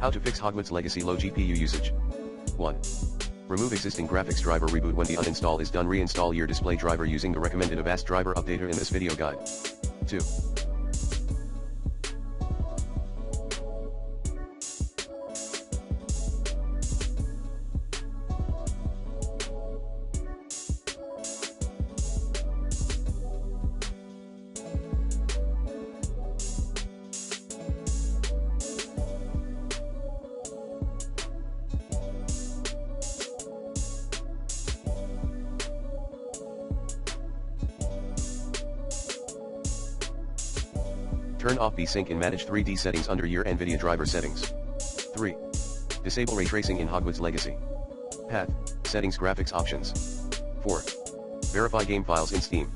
How to fix Hogwarts Legacy low GPU usage. 1. Remove existing graphics driver. Reboot when the uninstall is done. Reinstall your display driver using the recommended Avast driver updater in this video guide. 2. Turn off VSync and manage 3D settings under your NVIDIA driver settings. 3. Disable ray tracing in Hogwarts Legacy. Path, settings, graphics options. 4. Verify game files in Steam.